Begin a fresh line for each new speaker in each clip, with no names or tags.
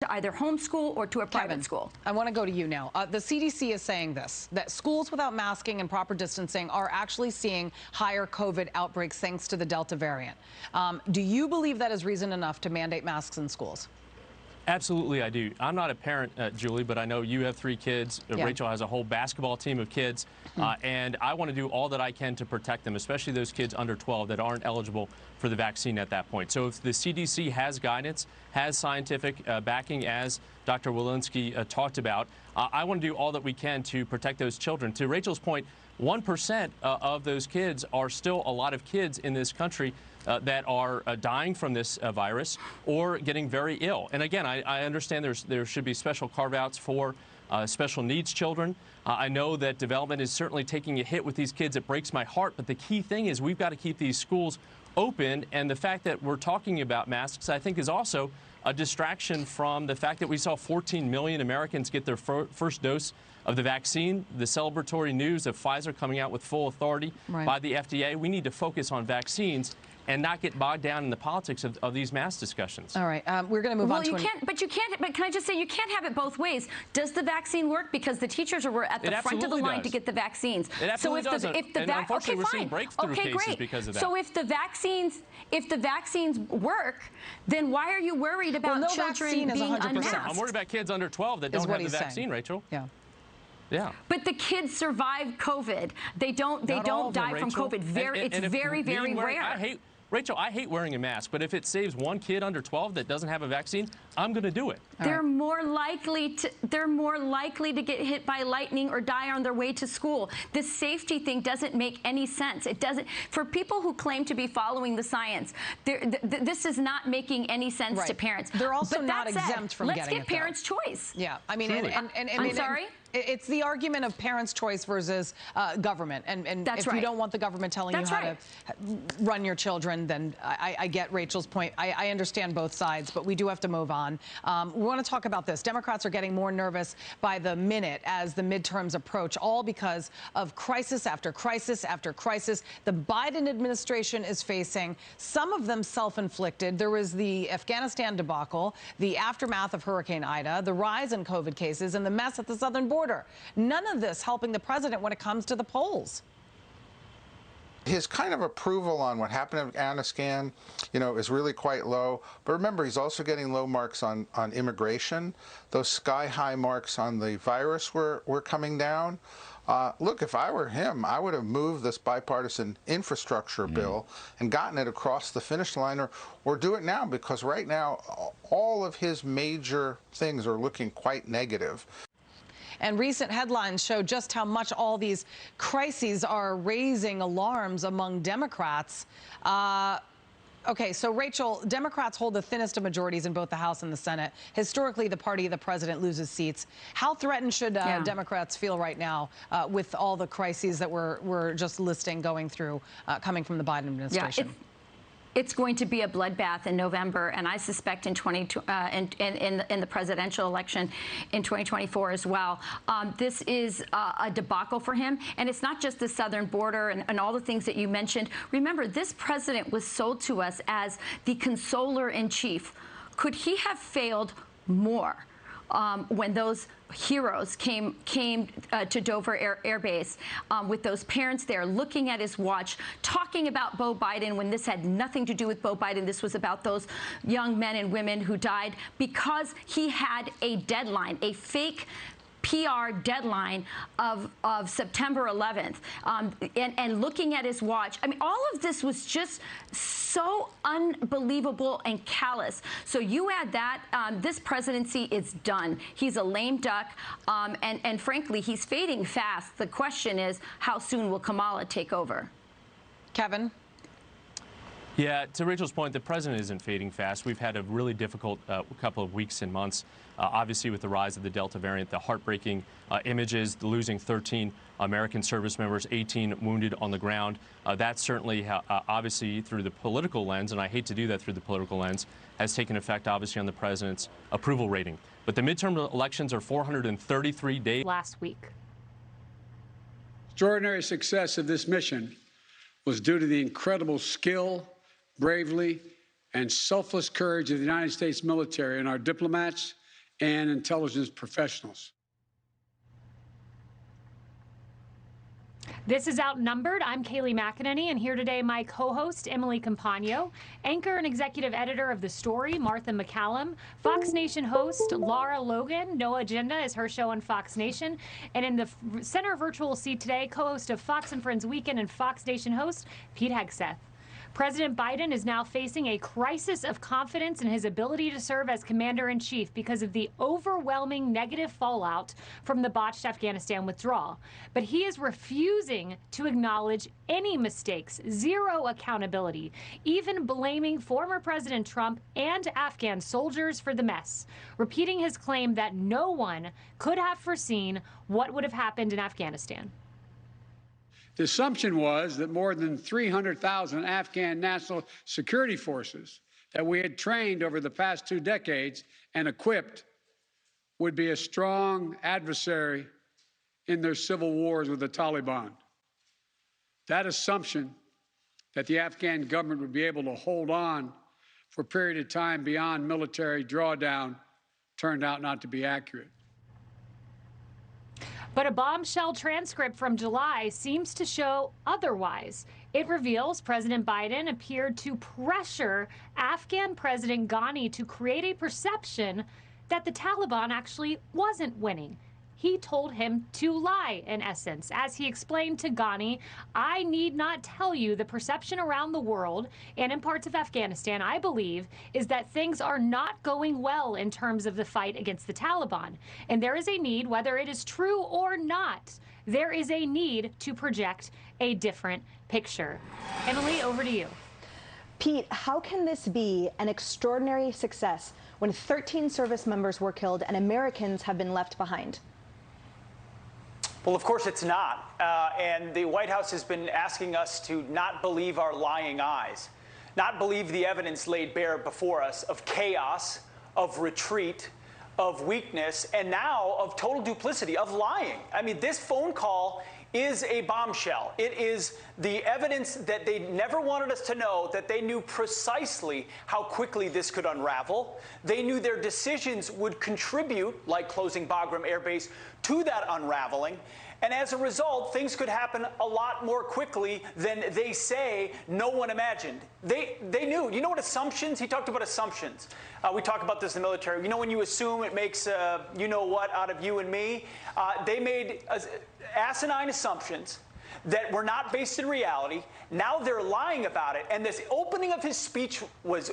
to either homeschool or to a private school.
I want to go to you now. The CDC is saying this, that schools without masking and proper distancing are actually seeing higher COVID outbreaks thanks to the Delta variant. Do you believe that is reason enough to mandate masks in schools?
Absolutely, I do. I'm not a parent, Julie, but I know you have 3 kids. Rachel has a whole basketball team of kids, and I want to do all that I can to protect them, especially those kids under 12 that aren't eligible for the vaccine at that point. So if the CDC has guidance, has scientific backing, as Dr. Walensky talked about, I want to do all that we can to protect those children. To Rachel's point, 1% of those kids are still a lot of kids in this country that are dying from this virus or getting very ill. And again, I understand there should be special carve-outs for special needs children. I know that development is certainly taking a hit with these kids. It breaks my heart. But the key thing is we've got to keep these schools open. And the fact that we're talking about masks, I think, is also a distraction from the fact that we saw 14 million Americans get their first dose of the vaccine, the celebratory news of Pfizer coming out with full authority by the FDA. We need to focus on vaccines and not get bogged down in the politics of these mask discussions.
All right, we're going to move on to...
But can I just say, you can't have it both ways. Does the vaccine work? Because the teachers were at the front of the line to get the vaccines.
It absolutely does. And unfortunately, we're seeing breakthrough cases because of that.
So if the vaccines work, then why are you worried about children being unmasked?
I'm worried about kids under 12 that don't have the vaccine, Rachel. Yeah.
But the kids survive COVID. They don't die from COVID. It's very, very rare.
Rachel, I hate wearing a mask, but if it saves one kid under 12 that doesn't have a vaccine, I'm going to do it.
They're more likely to get hit by lightning or die on their way to school. This safety thing doesn't make any sense. It doesn't. For people who claim to be following the science, this is not making any sense to parents.
They're also not exempt from getting it.
Let's give parents choice.
Yeah, I mean,
I'm sorry?
It's the argument of parents' choice versus government. And if you don't want the government telling you how to run your children, then I get Rachel's point. I understand both sides, but we do have to move on. We want to talk about this. Democrats are getting more nervous by the minute as the midterms approach, all because of crisis after crisis after crisis the Biden administration is facing, some of them self-inflicted. There was the Afghanistan debacle, the aftermath of Hurricane Ida, the rise in COVID cases, and the mess at the southern border. None of this helping the president when it comes to the polls.
His kind of approval on what happened in Afghanistan, is really quite low. But remember, he's also getting low marks on immigration. Those sky-high marks on the virus were coming down. Look, if I were him, I would have moved this bipartisan infrastructure bill and gotten it across the finish line, or do it now, because right now all of his major things are looking quite negative.
And recent headlines show just how much all these crises are raising alarms among Democrats. Okay, so Rachel, Democrats hold the thinnest of majorities in both the House and the Senate. Historically, the party of the president loses seats. How threatened should Democrats feel right now with all the crises that we're just listing going through, coming from the Biden administration?
It's going to be a bloodbath in November, and I suspect in the presidential election in 2024 as well. This is a debacle for him, and it's not just the southern border and all the things that you mentioned. Remember, this president was sold to us as the consoler in chief. Could he have failed more when those heroes came to Dover Air Base with those parents there looking at his watch, talking about Beau Biden when this had nothing to do with Beau Biden? This was about those young men and women who died because he had a deadline, a fake PR deadline of September 11th, and looking at his watch. I mean, all of this was just so unbelievable and callous. So you add that, this presidency is done. He's a lame duck, and frankly, he's fading fast. The question is, how soon will Kamala take over?
Kevin?
Yeah, to Rachel's point, the president isn't fading fast. We've had a really difficult couple of weeks and months, obviously with the rise of the Delta variant, the heartbreaking images, the losing 13 American service members, 18 wounded on the ground. That certainly, obviously, through the political lens, and I hate to do that through the political lens, has taken effect, obviously, on the president's approval rating. But the midterm elections are 433 days.
Last week.
Extraordinary success of this mission was due to the incredible skill, bravery, and selfless courage of the United States military and our diplomats and intelligence professionals.
This is Outnumbered. I'm Kayleigh McEnany, and here today my co-host, Emily Compagno, anchor and executive editor of The Story, Martha McCallum, Fox Nation host, Lara Logan. No Agenda is her show on Fox Nation. And in the center virtual seat today, co-host of Fox and Friends Weekend and Fox Nation host, Pete Hegseth. President Biden is now facing a crisis of confidence in his ability to serve as commander-in-chief because of the overwhelming negative fallout from the botched Afghanistan withdrawal. But he is refusing to acknowledge any mistakes, zero accountability, even blaming former President Trump and Afghan soldiers for the mess, repeating his claim that no one could have foreseen what would have happened in Afghanistan.
The assumption was that more than 300,000 Afghan national security forces that we had trained over the past 2 decades and equipped would be a strong adversary in their civil wars with the Taliban. That assumption that the Afghan government would be able to hold on for a period of time beyond military drawdown turned out not to be accurate.
But a bombshell transcript from July seems to show otherwise. It reveals President Biden appeared to pressure Afghan President Ghani to create a perception that the Taliban actually wasn't winning. He told him to lie, in essence. As he explained to Ghani, I need not tell you the perception around the world and in parts of Afghanistan, I believe, is that things are not going well in terms of the fight against the Taliban. And there is a need, whether it is true or not, there is a need to project a different picture. Emily, over to you.
Pete, how can this be an extraordinary success when 13 service members were killed and Americans have been left behind?
Well, of course it's not. And the White House has been asking us to not believe our lying eyes, not believe the evidence laid bare before us of chaos, of retreat, of weakness, and now of total duplicity, of lying. I mean, this phone call is a bombshell. It is the evidence that they never wanted us to know, that they knew precisely how quickly this could unravel. They knew their decisions would contribute, like closing Bagram Air Base, to that unraveling. And as a result, things could happen a lot more quickly than they say no one imagined. They knew. You know what assumptions? He talked about assumptions. We talk about this in the military. You know when you assume it makes you-know-what out of you and me? They made asinine assumptions that were not based in reality. Now they're lying about it. And this opening of his speech was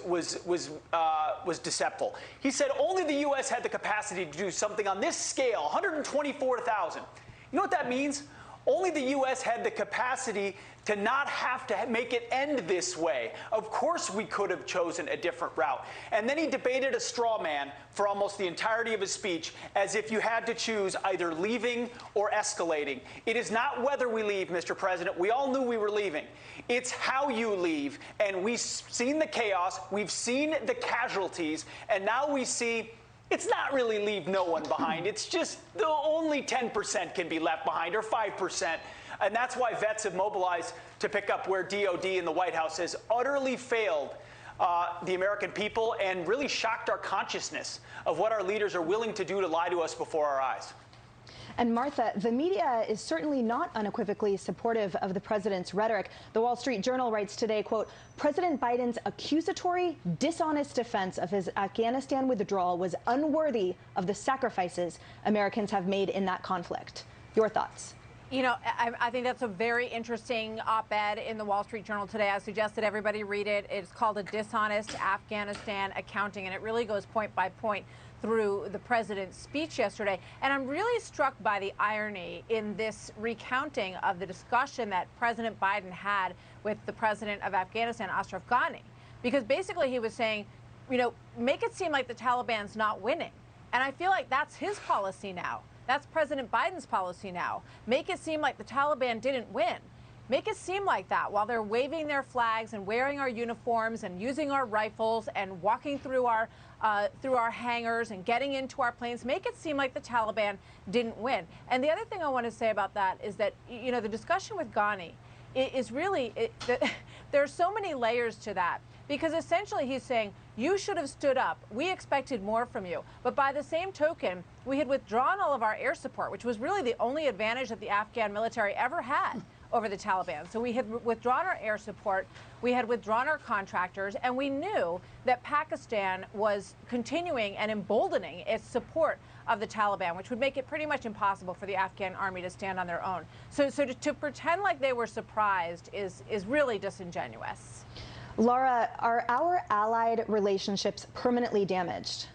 deceptive. He said only the U.S. had the capacity to do something on this scale, 124,000. You know what that means? Only the U.S. had the capacity to not have to make it end this way. Of course we could have chosen a different route. And then he debated a straw man for almost the entirety of his speech, as if you had to choose either leaving or escalating. It is not whether we leave, Mr. President. We all knew we were leaving. It's how you leave. And we've seen the chaos, we've seen the casualties, and now we see it's not really leave no one behind. It's just the only 10% can be left behind, or 5%. And that's why vets have mobilized to pick up where DOD and the White House has utterly failed the American people and really shocked our consciousness of what our leaders are willing to do to lie to us before our eyes.
And Martha, the media is certainly not unequivocally supportive of the president's rhetoric. The Wall Street Journal writes today, quote, President Biden's accusatory, dishonest defense of his Afghanistan withdrawal was unworthy of the sacrifices Americans have made in that conflict. Your thoughts?
You know, I think that's a very interesting op-ed in the Wall Street Journal today. I suggest that everybody read it. It's called A Dishonest Afghanistan Accounting, and it really goes point by point through the president's speech yesterday. And I'm really struck by the irony in this recounting of the discussion that President Biden had with the president of Afghanistan, Ashraf Ghani, because basically he was saying, you know, make it seem like the Taliban's not winning. And I feel like that's his policy now. That's President Biden's policy now. Make it seem like the Taliban didn't win. Make it seem like that while they're waving their flags and wearing our uniforms and using our rifles and walking through our hangars and getting into our planes. Make it seem like the Taliban didn't win. And the other thing I want to say about that is that, you know, the discussion with Ghani is really, there are so many layers to that, because essentially he's saying, you should have stood up. We expected more from you. But by the same token, we had withdrawn all of our air support, which was really the only advantage that the Afghan military ever had over the Taliban. So we had withdrawn our air support, we had withdrawn our contractors, and we knew that Pakistan was continuing and emboldening its support of the Taliban, which would make it pretty much impossible for the Afghan army to stand on their own. So to pretend like they were surprised is really disingenuous.
Laura, are our allied relationships permanently damaged?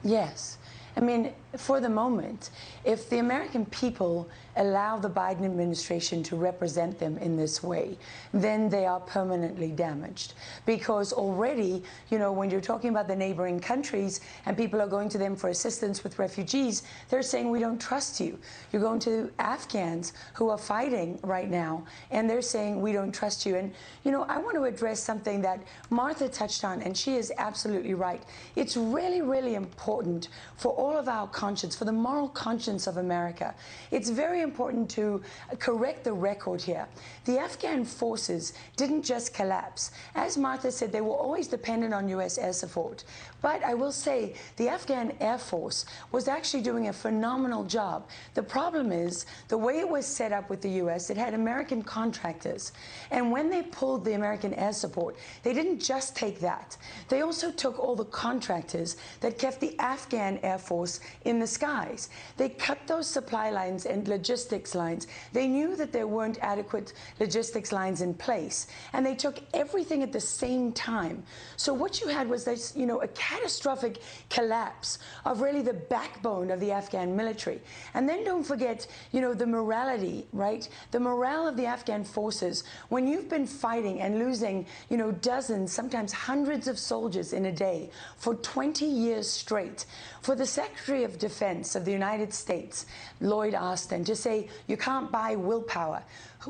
Yes. I mean, for the moment, if the American people allow the Biden administration to represent them in this way, then they are permanently damaged. Because already, you know, when you're talking about the neighboring countries and people are going to them for assistance with refugees, they're saying, we don't trust you. You're going to Afghans who are fighting right now, and they're saying, we don't trust you. And, you know, I want to address something that Martha touched on, and she is absolutely right. It's really, really important for all of our conscience, for the moral conscience of America. It's very important to correct the record here. The Afghan forces didn't just collapse. As Martha said, they were always dependent on U.S. air support. But I will say the Afghan Air Force was actually doing a phenomenal job. The problem is the way it was set up with the U.S., it had American contractors. And when they pulled the American air support, they didn't just take that. They also took all the contractors that kept the Afghan Air Force in the skies. They cut those supply lines and logistics lines. They knew that there weren't adequate logistics lines in place, and they took everything at the same time. So what you had was this, you know, a catastrophic collapse of really the backbone of the Afghan military. And then don't forget, you know, the morality, right? The morale of the Afghan forces. When you've been fighting and losing, you know, dozens, sometimes hundreds of soldiers in a day for 20 years straight, for the Secretary of Defense of the United States, Lloyd Austin, to say you can't buy willpower.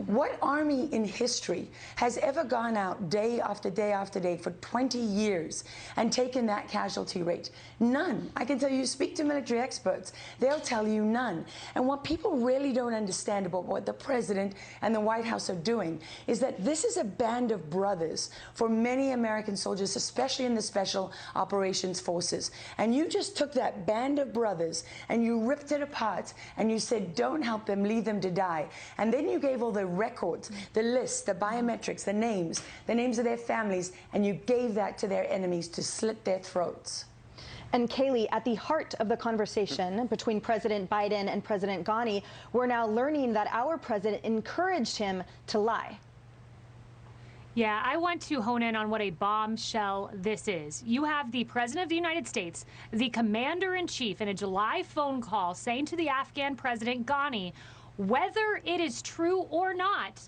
What army in history has ever gone out day after day after day for 20 years and taken that casualty rate? None. I can tell you, speak to military experts, they'll tell you none. And what people really don't understand about what the President and the White House are doing is that this is a band of brothers for many American soldiers, especially in the Special Operations Forces. And you just took that band of brothers and you ripped it apart and you said, don't help them, leave them to die. And then you gave all the records, the lists, the biometrics, the names of their families, and you gave that to their enemies to slit their throats.
And Kaylee, at the heart of the conversation between President Biden and President Ghani, we're now learning that our president encouraged him to lie.
Yeah, I want to hone in on what a bombshell this is. You have the President of the United States, the Commander-in-Chief, in a July phone call saying to the Afghan President Ghani, whether it is true or not,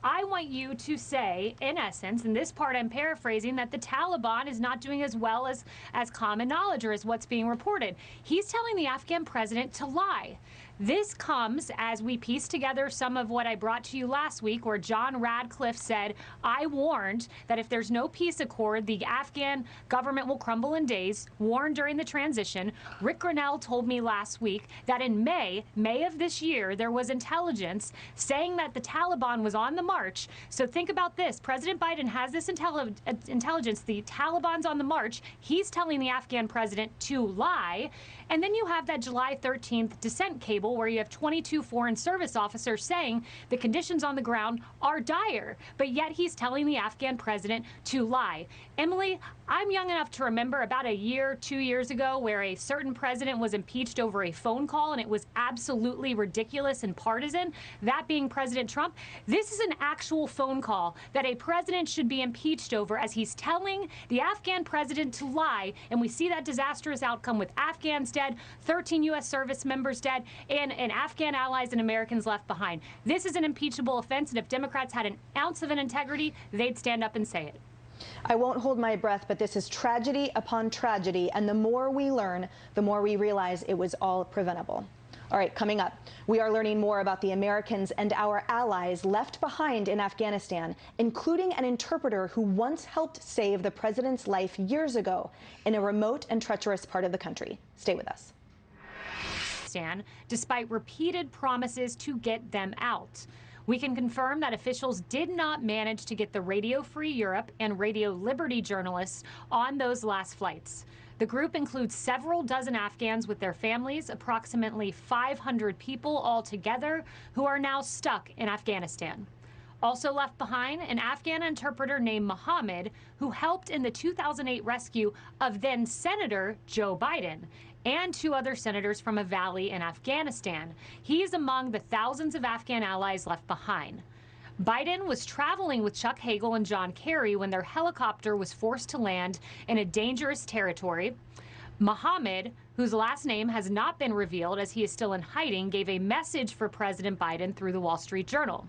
I want you to say, in essence, in this part I'm paraphrasing, that the Taliban is not doing as well as common knowledge or as what's being reported. He's telling the Afghan president to lie. This comes as we piece together some of what I brought to you last week, where John Radcliffe said, I warned that if there's no peace accord, the Afghan government will crumble in days, warned during the transition. Rick Grinnell told me last week that in May of this year, there was intelligence saying that the Taliban was on the march. So think about this. President Biden has this intelligence. The Taliban's on the march. He's telling the Afghan president to lie. And then you have that July 13th dissent cable where you have 22 foreign service officers saying the conditions on the ground are dire, but yet he's telling the Afghan president to lie. Emily, I'm young enough to remember about a year, 2 years ago, where a certain president was impeached over a phone call, and it was absolutely ridiculous and partisan, that being President Trump. This is an actual phone call that a president should be impeached over, as he's telling the Afghan president to lie, and we see that disastrous outcome with Afghans dead, 13 U.S. service members dead, and Afghan allies and Americans left behind. This is an impeachable offense, and if Democrats had an ounce of an integrity, they'd stand up and say it.
I won't hold my breath, but this is tragedy upon tragedy, and the more we learn, the more we realize it was all preventable. All right, coming up, we are learning more about the Americans and our allies left behind in Afghanistan, including an interpreter who once helped save the president's life years ago in a remote and treacherous part of the country. Stay with us.
Despite repeated promises to get them out. We can confirm that officials did not manage to get the Radio Free Europe and Radio Liberty journalists on those last flights. The group includes several dozen Afghans with their families, approximately 500 people altogether, who are now stuck in Afghanistan. Also left behind, an Afghan interpreter named Mohammed, who helped in the 2008 rescue of then-Senator Joe Biden and 2 other senators from a valley in Afghanistan. He is among the thousands of Afghan allies left behind. Biden was traveling with Chuck Hagel and John Kerry when their helicopter was forced to land in a dangerous territory. Mohammed, whose last name has not been revealed as he is still in hiding, gave a message for President Biden through the Wall Street Journal.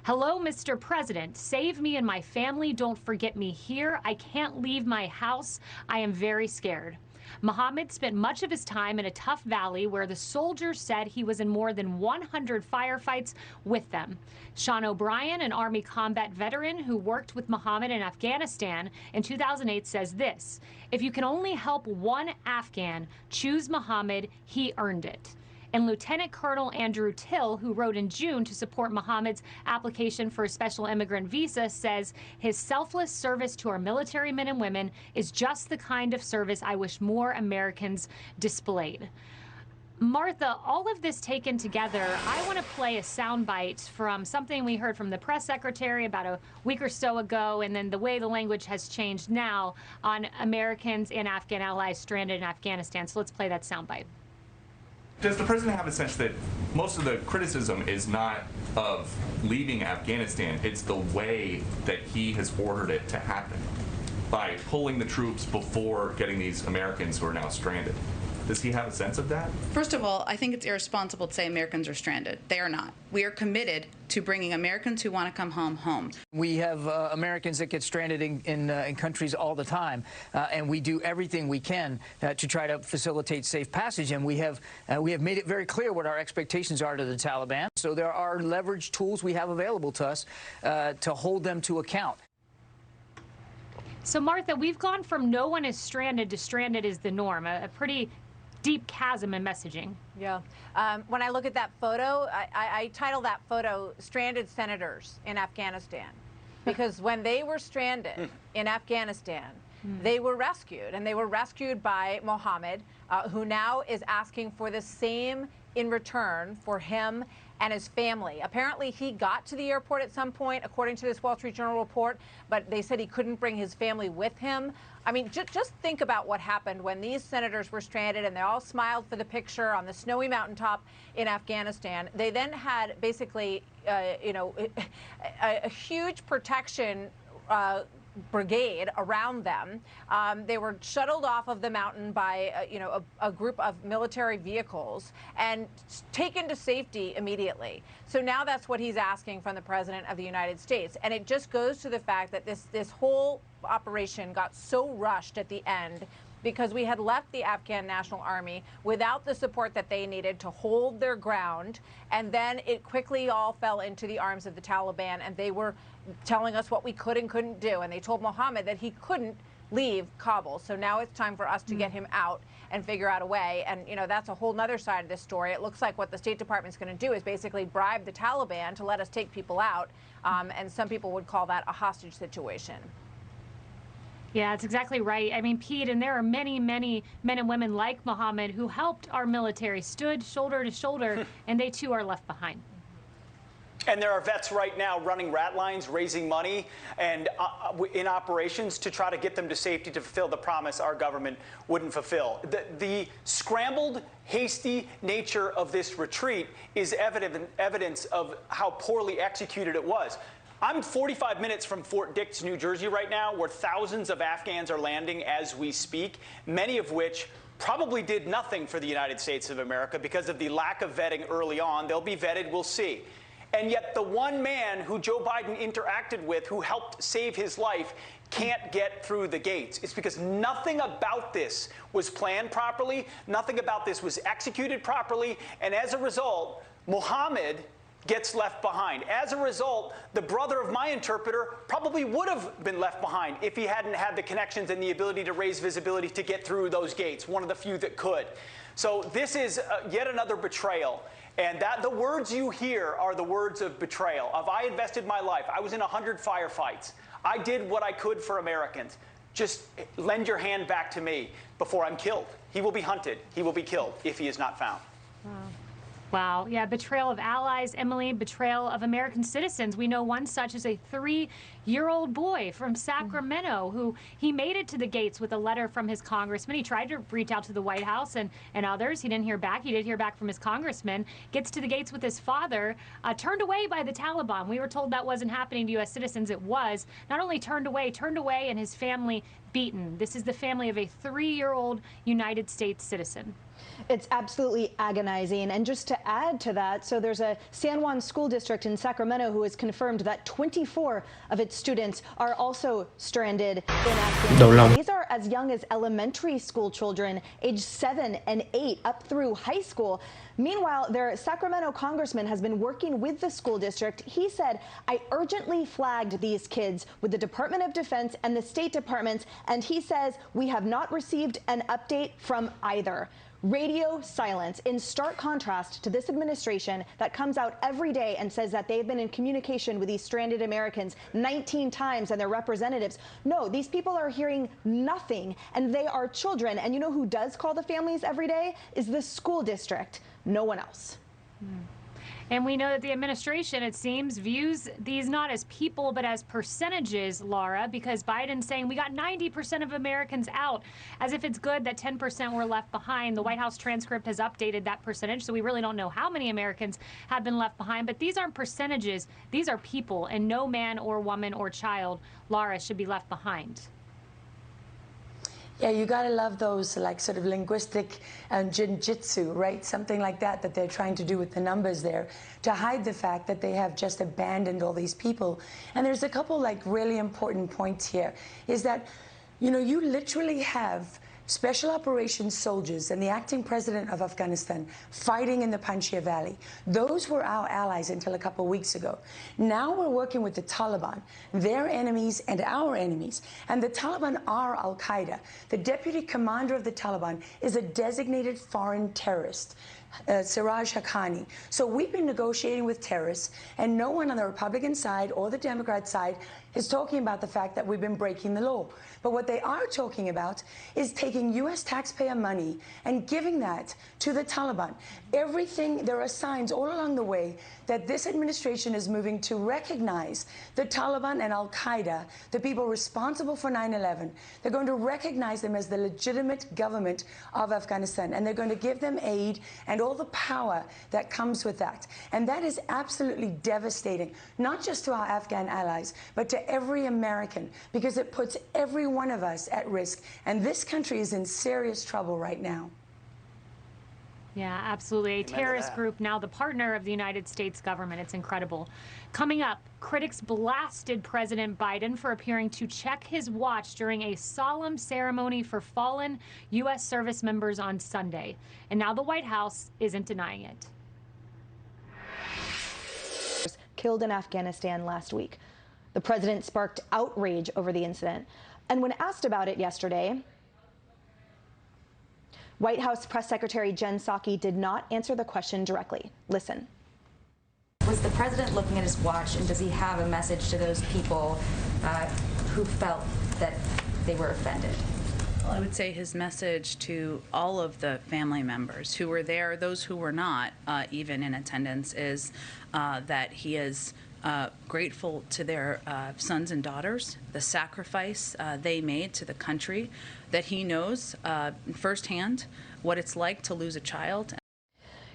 "Hello, Mr. President. Save me and my family. Don't forget me here. I can't leave my house. I am very scared." Mohammed spent much of his time in a tough valley where the soldiers said he was in more than 100 firefights with them. Sean O'Brien, an Army combat veteran who worked with Mohammed in Afghanistan in 2008, says this: "If you can only help one Afghan, choose Mohammed. He earned it." And Lieutenant Colonel Andrew Till, who wrote in June to support Mohammed's application for a special immigrant visa, says his selfless service to our military men and women is just the kind of service I wish more Americans displayed. Martha, all of this taken together, I want to play a soundbite from something we heard from the press secretary about a week or so ago, and then the way the language has changed now on Americans and Afghan allies stranded in Afghanistan. So let's play that soundbite.
Does the president have a sense that most of the criticism is not of leaving Afghanistan, it's the way that he has ordered it to happen by pulling the troops before getting these Americans who are now stranded? Does he have a sense of that?
First of all, I think it's irresponsible to say Americans are stranded. They are not. We are committed to bringing Americans who want to come home.
We have Americans that get stranded in countries all the time, and we do everything we can to try to facilitate safe passage. And we have made it very clear what our expectations are to the Taliban. So there are leverage tools we have available to us to hold them to account.
So, Martha, we've gone from no one is stranded to stranded is the norm, a pretty deep chasm in messaging.
Yeah. When I look at that photo, I title that photo "Stranded Senators in Afghanistan," because when they were stranded in Afghanistan, they were rescued, and they were rescued by Mohammed, who now is asking for the same in return for him and his family. Apparently, he got to the airport at some point, according to this Wall Street Journal report, but they said he couldn't bring his family with him. I mean, just think about what happened when these senators were stranded and they all smiled for the picture on the snowy mountaintop in Afghanistan. They then had basically, a huge protection brigade around them. They were shuttled off of the mountain by a group of military vehicles and taken to safety immediately. So now that's what he's asking from the President of the United States. And it just goes to the fact that this whole operation got so rushed at the end because we had left the Afghan National Army without the support that they needed to hold their ground. And then it quickly all fell into the arms of the Taliban, and they were telling us what we could and couldn't do. And they told Mohammed that he couldn't leave Kabul. So now it's time for us to get him out and figure out a way. And, that's a whole nother side of this story. It looks like what the State Department's going to do is basically bribe the Taliban to let us take people out. And some people would call that a hostage situation.
Yeah, that's exactly right. I mean, Pete, and there are many, many men and women like Mohammed who helped our military, stood shoulder to shoulder, and they too are left behind.
And there are vets right now running rat lines, raising money, and in operations to try to get them to safety to fulfill the promise our government wouldn't fulfill. The scrambled, hasty nature of this retreat is evidence of how poorly executed it was. I'm 45 minutes from Fort Dix, New Jersey right now, where thousands of Afghans are landing as we speak, many of which probably did nothing for the United States of America because of the lack of vetting early on. They'll be vetted, we'll see. And yet the one man who Joe Biden interacted with, who helped save his life, can't get through the gates. It's because nothing about this was planned properly, nothing about this was executed properly, and as a result, Mohammed gets left behind. As a result, the brother of my interpreter probably would have been left behind if he hadn't had the connections and the ability to raise visibility to get through those gates, one of the few that could. So this is yet another betrayal. And that the words you hear are the words of betrayal. If I invested my life, I was in 100 firefights. I did what I could for Americans. Just lend your hand back to me before I'm killed. He will be hunted. He will be killed if he is not found.
Wow. Wow. Yeah, betrayal of allies, Emily, betrayal of American citizens. We know one such is a 3-year-old boy from Sacramento who he made it to the gates with a letter from his congressman. He tried to reach out to the White House and others. He didn't hear back. He did hear back from his congressman. Gets to the gates with his father, turned away by the Taliban. We were told that wasn't happening to U.S. citizens. It was. Not only turned away, and his family beaten. This is the family of a 3-year-old United States citizen.
It's absolutely agonizing. And just to add to that, so there's a San Juan school district in Sacramento who has confirmed that 24 of its students are also stranded in Afghanistan. These are as young as elementary school children, aged 7 and 8, up through high school. Meanwhile, their Sacramento congressman has been working with the school district. He said, I urgently flagged these kids with the Department of Defense and the State Departments, and he says we have not received an update from either. Radio silence, in stark contrast to this administration that comes out every day and says that they've been in communication with these stranded Americans 19 times and their representatives. No, these people are hearing nothing, and they are children. And you know who does call the families every day? Is the school district. No one else.
And we know that the administration, it seems, views these not as people, but as percentages, Laura, because Biden's saying we got 90% of Americans out, as if it's good that 10% were left behind. The White House transcript has updated that percentage, so we really don't know how many Americans have been left behind. But these aren't percentages. These are people, and no man or woman or child, Laura, should be left behind.
Yeah, you gotta love those like sort of linguistic jinjitsu, right? Something like that they're trying to do with the numbers there to hide the fact that they have just abandoned all these people. And there's a couple like really important points here, is that, you know, you literally have Special Operations soldiers and the acting president of Afghanistan fighting in the Panjshir Valley. Those were our allies until a couple of weeks ago. Now we're working with the Taliban, their enemies and our enemies. And the Taliban are Al-Qaeda. The deputy commander of the Taliban is a designated foreign terrorist. Siraj Haqqani. So we've been negotiating with terrorists, and no one on the Republican side or the Democrat side is talking about the fact that we've been breaking the law. But what they are talking about is taking U.S. taxpayer money and giving that to the Taliban. Everything, there are signs all along the way that this administration is moving to recognize the Taliban and Al-Qaeda, the people responsible for 9/11. They're going to recognize them as the legitimate government of Afghanistan, and they're going to give them aid and all the power that comes with that. And that is absolutely devastating, not just to our Afghan allies, but to every American, because it puts every one of us at risk. And this country is in serious trouble right now.
Yeah, absolutely. A terrorist group, now the partner of the United States government. It's incredible. Coming up, critics blasted President Biden for appearing to check his watch during a solemn ceremony for fallen U.S. service members on Sunday. And now the White House isn't denying it.
Killed in Afghanistan last week. The president sparked outrage over the incident. And when asked about it yesterday, White House Press Secretary Jen Psaki did not answer the question directly. Listen.
Was the president looking at his watch, and does he have a message to those people who felt that they were offended?
Well, I would say his message to all of the family members who were there, those who were not even in attendance, is that he is grateful to their sons and daughters, the sacrifice they made to the country, that he knows firsthand what it's like to lose a child.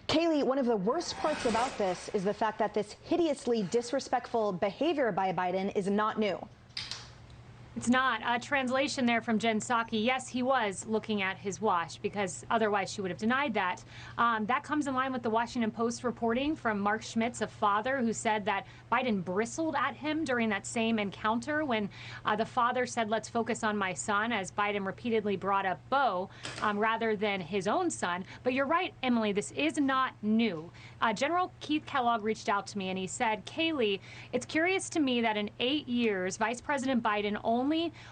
Kaylee, one of the worst parts about this is the fact that this hideously disrespectful behavior by Biden is not new.
It's not. A translation there from Jen Psaki. Yes, he was looking at his watch, because otherwise she would have denied that. That comes in line with the Washington Post reporting from Mark Schmitz, a father, who said that Biden bristled at him during that same encounter when the father said, "Let's focus on my son," as Biden repeatedly brought up Beau rather than his own son. But you're right, Emily, this is not new. General Keith Kellogg reached out to me and he said, "Kayleigh, it's curious to me that in 8 years, Vice President Biden only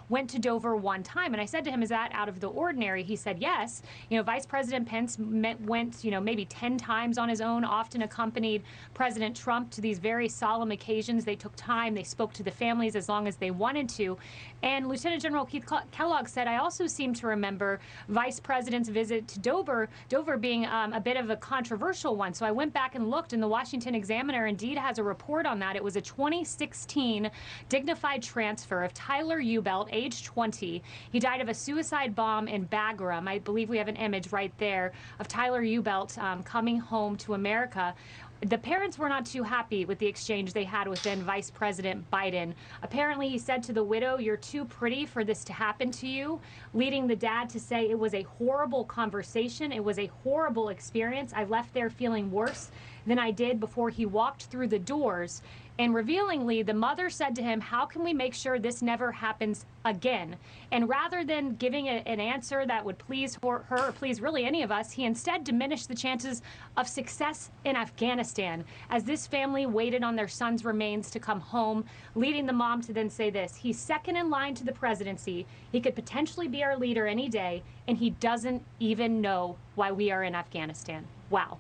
went to Dover one time." And I said to him, "Is that out of the ordinary?" He said, "Yes. Vice President Pence went, maybe 10 times on his own, often accompanied President Trump to these very solemn occasions. They took time. They spoke to the families as long as they wanted to." And Lieutenant General Keith Kellogg said, "I also seem to remember Vice President's visit to Dover being a bit of a controversial one." So I went back and looked, and the Washington Examiner indeed has a report on that. It was a 2016 dignified transfer of Tyler Ubelt, age 20. He died of a suicide bomb in Bagram. I believe we have an image right there of Tyler Ubelt coming home to America. The parents were not too happy with the exchange they had with then Vice President Biden. Apparently, he said to the widow, "You're too pretty for this to happen to you," leading the dad to say, "It was a horrible conversation. It was a horrible experience. I left there feeling worse than I did before he walked through the doors." And revealingly, the mother said to him, "How can we make sure this never happens again?" And rather than giving an answer that would please her or please really any of us, he instead diminished the chances of success in Afghanistan as this family waited on their son's remains to come home, leading the mom to then say this: "He's second in line to the presidency. He could potentially be our leader any day, and he doesn't even know why we are in Afghanistan." Wow.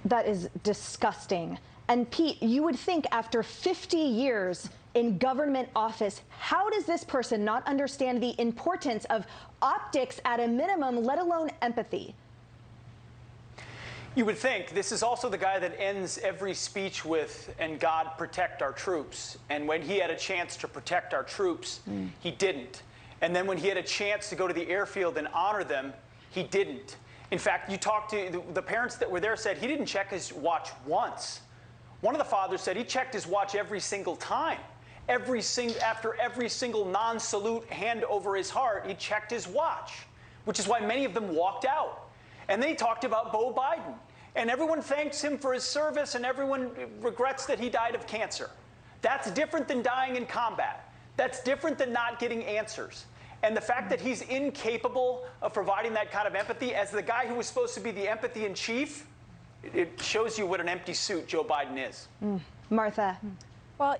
That is disgusting. And Pete, you would think after 50 years in government office, how does this person not understand the importance of optics at a minimum, let alone empathy?
You would think. This is also the guy that ends every speech with, "And God protect our troops." And when he had a chance to protect our troops, he didn't. And then when he had a chance to go to the airfield and honor them, he didn't. In fact, you talked to the parents that were there said he didn't check his watch once. One of the fathers said he checked his watch every single time. After every single non-salute hand over his heart, he checked his watch, which is why many of them walked out. And then he talked about Beau Biden. And everyone thanks him for his service, and everyone regrets that he died of cancer. That's different than dying in combat. That's different than not getting answers. And the fact that he's incapable of providing that kind of empathy as the guy who was supposed to be the empathy in chief, it shows you what an empty suit Joe Biden is.
Martha.
Well,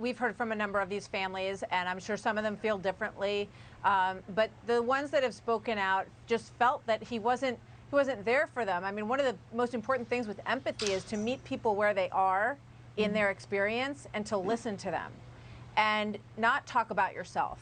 we've heard from a number of these families, and I'm sure some of them feel differently. But the ones that have spoken out just felt that he wasn't there for them. I mean, one of the most important things with empathy is to meet people where they are in their experience and to listen to them and not talk about yourself.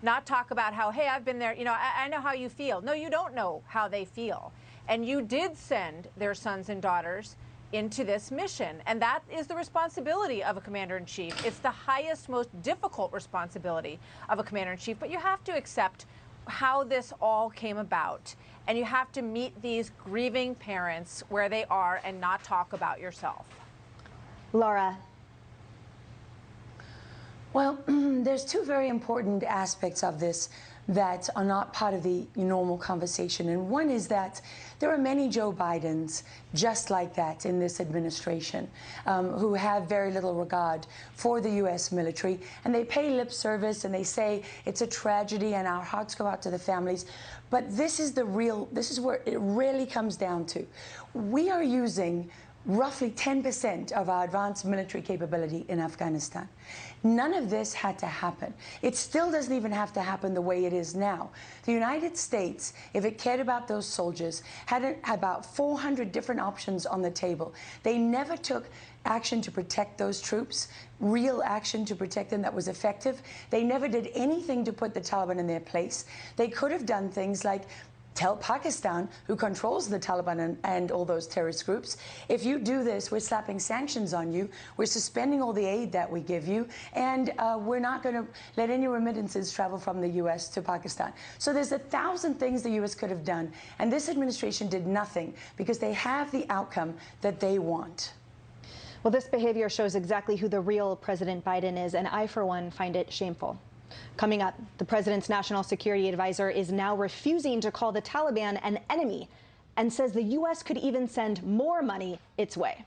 Not talk about how, "Hey, I've been there. I know how you feel." No, you don't know how they feel. And you did send their sons and daughters into this mission. And that is the responsibility of a commander-in-chief. It's the highest, most difficult responsibility of a commander-in-chief. But you have to accept how this all came about. And you have to meet these grieving parents where they are and not talk about yourself.
Laura.
Well, there's two very important aspects of this that are not part of the normal conversation. And one is that there are many Joe Bidens just like that in this administration who have very little regard for the U.S. military. And they pay lip service and they say it's a tragedy and our hearts go out to the families. But this is where it really comes down to. We are using roughly 10% of our advanced military capability in Afghanistan. None of this had to happen. It still doesn't even have to happen the way it is now. The United States, if it cared about those soldiers, had about 400 different options on the table. They never took action to protect those troops, real action to protect them that was effective. They never did anything to put the Taliban in their place. They could have done things like tell Pakistan, who controls the Taliban and all those terrorist groups, if you do this, we're slapping sanctions on you, we're suspending all the aid that we give you, and we're not going to let any remittances travel from the U.S. to Pakistan. So there's 1,000 things the U.S. could have done, and this administration did nothing because they have the outcome that they want.
Well, this behavior shows exactly who the real President Biden is, and I, for one, find it shameful. Coming up, the president's national security advisor is now refusing to call the Taliban an enemy and says the U.S. could even send more money its way.